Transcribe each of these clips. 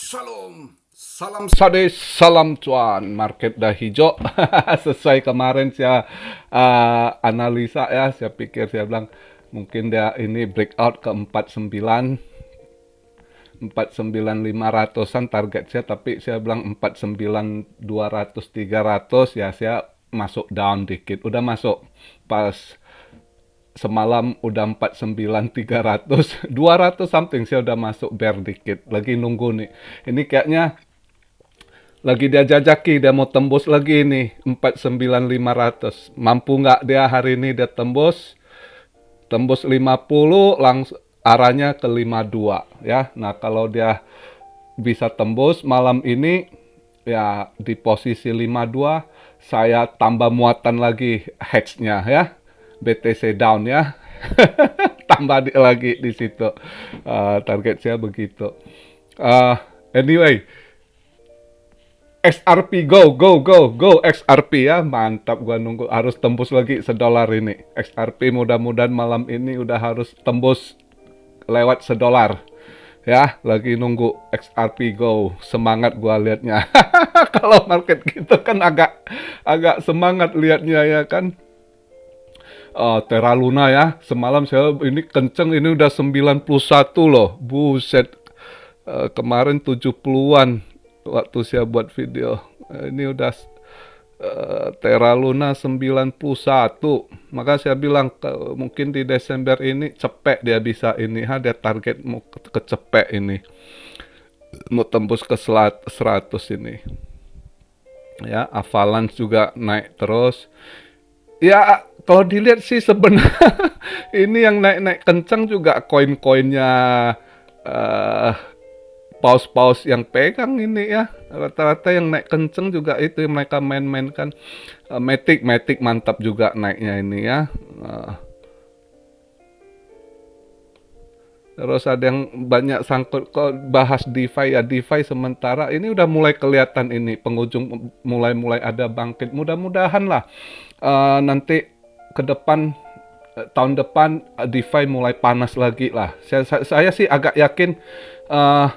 Shalom, salam sade, salam cuan. Market dah hijau. Sesuai kemarin saya analisa ya, saya pikir saya bilang mungkin dia ini breakout ke 49.500-an target saya, tapi saya bilang 49.200 300 ya, saya masuk down dikit. Udah masuk pas semalam udah 49.300, 200 something saya udah masuk bear dikit. Lagi nunggu nih. Ini kayaknya lagi dia jajaki, dia mau tembus lagi nih 49.500. Mampu nggak dia hari ini dia tembus 50 langsung arahnya ke 52 ya. Nah, kalau dia bisa tembus malam ini ya di posisi 52, saya tambah muatan lagi hedge-nya ya. BTC down ya. Tambah lagi di situ. Target saya begitu. Anyway, XRP go XRP ya, mantap. Gua nunggu harus tembus lagi $1 ini. XRP mudah-mudahan malam ini udah harus tembus lewat $1 ya. Lagi nunggu XRP go, semangat gua liatnya. Kalau market gitu kan agak semangat liatnya ya kan. Terra Luna ya, semalam saya ini kenceng, ini udah 91 loh, buset. Kemarin 70-an waktu saya buat video. Ini udah Terra Luna 91. Maka saya bilang mungkin di Desember ini cepet dia bisa ini, dia target mau kecepet ini, mau tembus ke 100 ini ya. Avalanche juga naik terus ya. Kalau dilihat sih sebenarnya ini yang naik-naik kencang juga koin-koinnya paus-paus yang pegang ini ya. Rata-rata yang naik kencang juga itu yang mereka main-mainkan. Matic mantap juga naiknya ini ya. Terus ada yang banyak sangkut kok bahas DeFi ya. DeFi sementara ini udah mulai kelihatan ini pengunjung mulai ada bangkit. Mudah-mudahan lah nanti ke depan, tahun depan DeFi mulai panas lagi lah. Saya sih agak yakin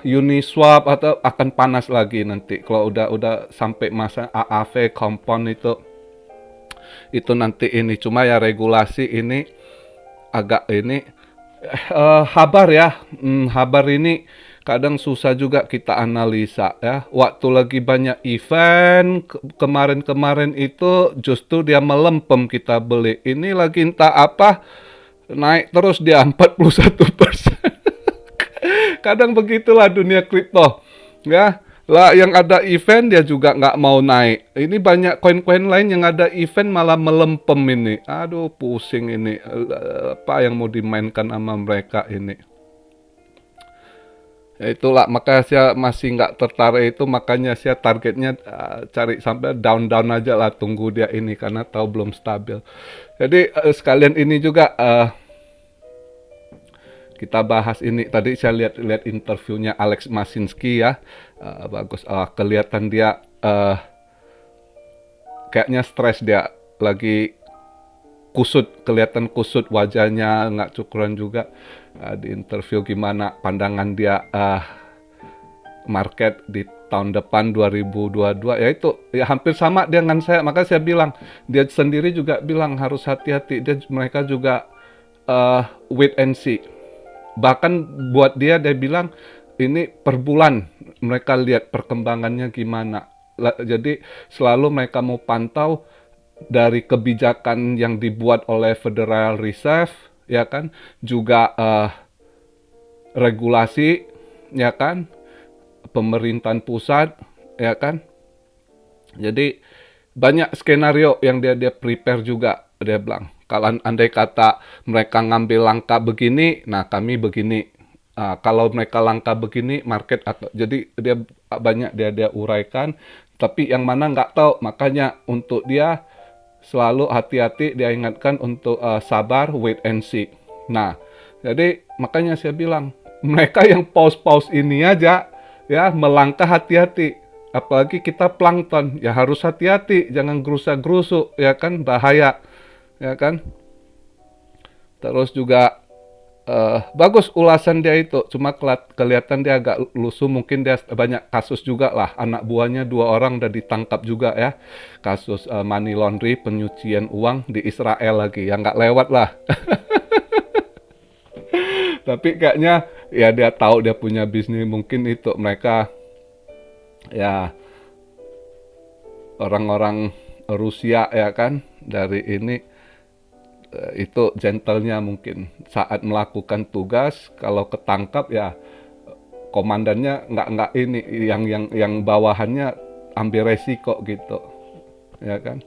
Uniswap atau akan panas lagi nanti kalau udah sampai masa AAV compound itu nanti ini. Cuma ya regulasi ini agak ini habar ya. Habar ini kadang susah juga kita analisa ya. Waktu lagi banyak event kemarin itu justru dia melempem kita beli. Ini lagi entah apa naik terus dia 41%. Kadang begitulah dunia kripto ya. Lah yang ada event dia juga nggak mau naik. Ini banyak koin-koin lain yang ada event malah melempem ini. Aduh pusing ini. Apa yang mau dimainkan sama mereka ini. Ya itulah, maka saya masih nggak tertarik itu, makanya saya targetnya cari sampai down aja lah, tunggu dia ini karena tahu belum stabil. Jadi sekalian ini juga kita bahas ini. Tadi saya lihat interviewnya Alex Mashinsky ya, bagus. Kelihatan dia kayaknya stres, dia lagi kelihatan kusut wajahnya, nggak cukuran juga. Di interview gimana pandangan dia market di tahun depan 2022 ya, itu ya hampir sama dengan saya. Maka saya bilang, dia sendiri juga bilang harus hati-hati. Mereka juga wait and see. Bahkan buat dia bilang ini per bulan mereka lihat perkembangannya gimana. Jadi selalu mereka mau pantau dari kebijakan yang dibuat oleh Federal Reserve ya kan, juga regulasi ya kan, pemerintahan pusat ya kan. Jadi banyak skenario yang dia prepare juga. Dia bilang kalau andai kata mereka ngambil langkah begini, nah kami begini. Kalau mereka langkah begini, market atau jadi dia banyak dia uraikan. Tapi yang mana nggak tahu, makanya untuk dia selalu hati-hati, dia ingatkan untuk sabar, wait and see. Nah, jadi makanya saya bilang, mereka yang paus-paus ini aja ya melangkah hati-hati. Apalagi kita plankton, ya harus hati-hati, jangan gerusa-gerusuk ya kan, bahaya ya kan. Terus juga bagus ulasan dia itu, cuma kelihatan dia agak lusuh, mungkin dia banyak kasus juga lah, anak buahnya 2 orang udah ditangkap juga ya, kasus money laundry, penyucian uang di Israel lagi, yang nggak lewat lah. Tapi kayaknya ya dia tahu dia punya bisnis, mungkin itu mereka ya orang-orang Rusia ya kan, dari ini itu gentlenya mungkin saat melakukan tugas, kalau ketangkap ya komandannya nggak ini, yang bawahannya ambil resiko gitu ya kan,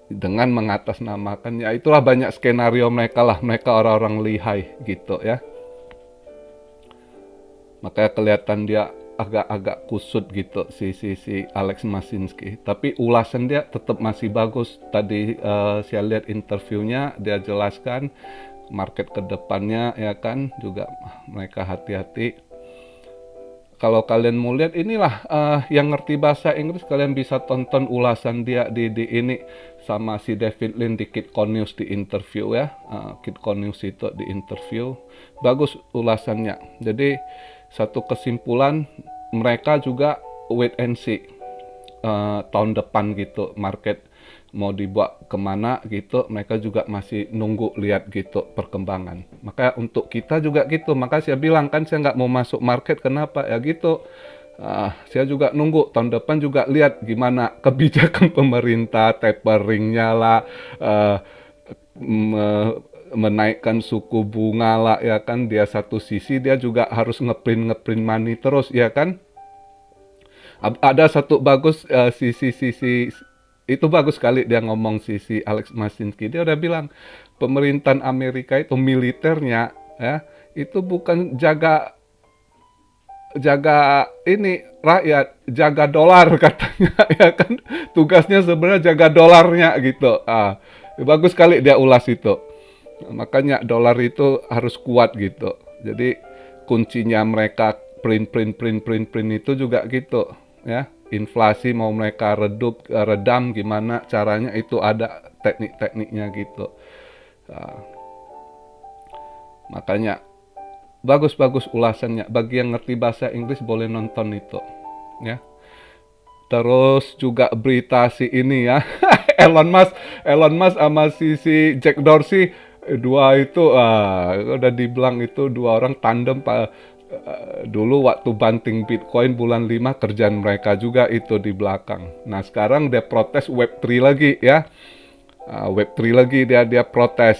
dengan mengatasnamakan, ya itulah banyak skenario mereka lah, mereka orang-orang lihai gitu ya, makanya kelihatan dia agak-agak kusut gitu si Alex Masinski. Tapi ulasan dia tetap masih bagus. Tadi saya lihat interviewnya, dia jelaskan market kedepannya ya kan, juga mereka hati-hati. Kalau kalian mau lihat, inilah yang ngerti bahasa Inggris, kalian bisa tonton ulasan dia di ini sama si David Lin di KitCon News di interview ya. KitCon News itu di interview, bagus ulasannya. Jadi satu kesimpulan, mereka juga wait and see tahun depan gitu, market mau dibawa kemana gitu, mereka juga masih nunggu lihat gitu perkembangan. Maka untuk kita juga gitu, maka saya bilang kan saya nggak mau masuk market, kenapa ya gitu. Saya juga nunggu tahun depan juga lihat gimana kebijakan pemerintah, taperingnya lah, menaikkan suku bunga lah ya kan. Dia satu sisi dia juga harus ngeprint money terus ya kan. Ada satu bagus sisi itu bagus sekali dia ngomong, si Alex Masinski, dia udah bilang pemerintahan Amerika itu militernya ya itu bukan jaga ini rakyat, jaga dolar katanya ya kan, tugasnya sebenarnya jaga dolarnya gitu. Bagus sekali dia ulas itu, makanya dolar itu harus kuat gitu. Jadi kuncinya mereka print itu juga gitu ya. Inflasi mau mereka redam gimana caranya, itu ada teknik-tekniknya gitu. Makanya bagus ulasannya. Bagi yang ngerti bahasa Inggris boleh nonton itu ya. Terus juga berita si ini ya, Elon Musk sama si Jack Dorsey, dua itu udah dibilang itu 2 orang tandem dulu waktu banting Bitcoin bulan 5, kerjaan mereka juga itu di belakang. Nah sekarang dia protes Web3 lagi ya, Web3 lagi dia protes.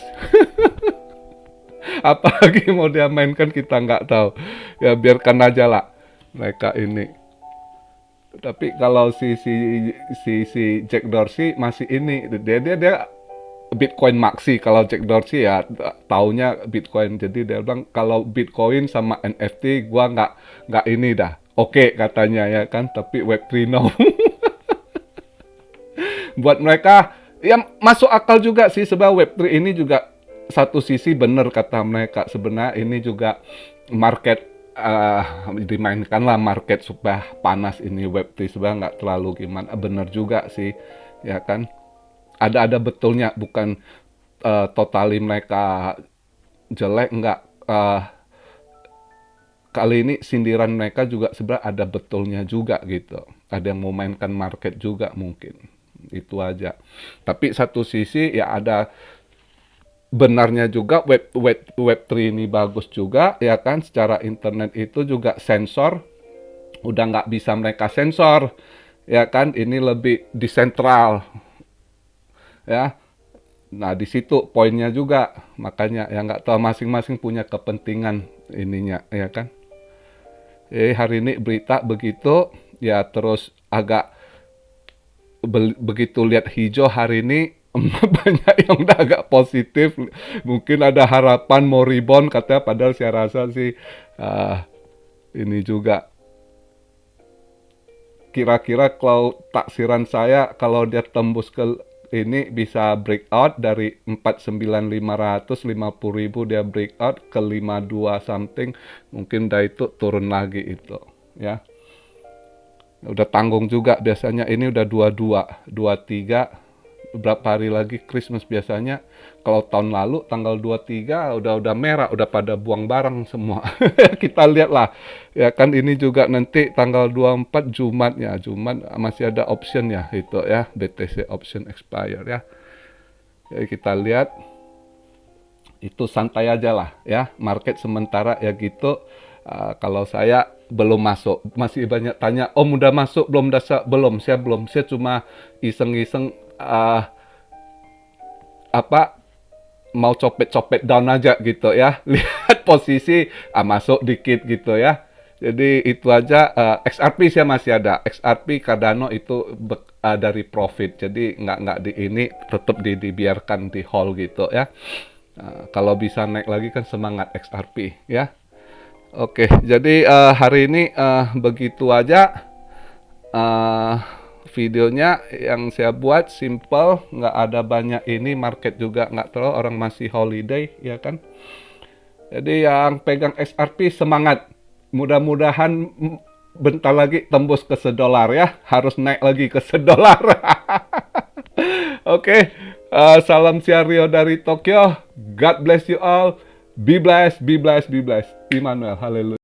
Apalagi mau dia mainkan kita nggak tahu. Ya biarkan aja lah mereka ini. Tapi kalau si Jack Dorsey masih ini, dia Bitcoin maxi. Kalau Jack Dorsey ya taunya Bitcoin. Jadi dia bilang kalau Bitcoin sama NFT gua nggak ini dah. Oke katanya ya kan, tapi Web3 no. Buat mereka ya masuk akal juga sih, sebab Web3 ini juga satu sisi benar kata mereka, sebenarnya ini juga market dimainkan lah market supaya panas ini Web3, sebenarnya nggak terlalu gimana, bener juga sih ya kan, ada betulnya, bukan totali mereka jelek, nggak. Kali ini sindiran mereka juga sebenarnya ada betulnya juga gitu, ada yang mau mainkan market juga mungkin, itu aja. Tapi satu sisi ya ada benarnya juga, Web3 ini bagus juga ya kan, secara internet itu juga sensor udah nggak bisa mereka sensor ya kan, ini lebih disentral ya. Nah di situ poinnya juga, makanya ya nggak tahu, masing-masing punya kepentingan ininya ya kan. Hari ini berita begitu ya, terus agak begitu lihat hijau hari ini banyak yang udah agak positif, mungkin ada harapan mau rebound katanya, padahal saya rasa sih ini juga kira-kira kalau taksiran saya, kalau dia tembus ke ini bisa breakout dari 49.500, 50.000 dia breakout ke 52 something, mungkin dah itu turun lagi itu ya. Udah tanggung juga biasanya, ini udah 22, 23, berapa hari lagi Christmas biasanya. Kalau tahun lalu tanggal 23 udah merah, udah pada buang barang semua. Kita lihat lah. Ya kan ini juga nanti tanggal 24 Jumat ya. Jumat masih ada option ya itu ya, BTC option expire ya. Jadi kita lihat itu santai aja lah ya, market sementara ya gitu. Kalau saya belum masuk, masih banyak tanya, Om udah masuk belum? Belum, saya cuma iseng-iseng apa mau copet-copet down aja gitu ya. Lihat posisi masuk dikit gitu ya. Jadi itu aja. XRP saya masih ada. XRP Cardano itu dari profit. Jadi nggak di ini, tetap dibiarkan di hold gitu ya. Kalau bisa naik lagi kan semangat XRP ya. Oke, jadi hari ini begitu aja. eh, Videonya yang saya buat simple, nggak ada banyak ini, market juga nggak terlalu, orang masih holiday ya kan. Jadi yang pegang XRP semangat, mudah-mudahan bentar lagi tembus ke $1 ya, harus naik lagi ke $1. Oke, salam Rio dari Tokyo, God bless you all, be blessed, be blessed, be blessed. Immanuel, haleluya.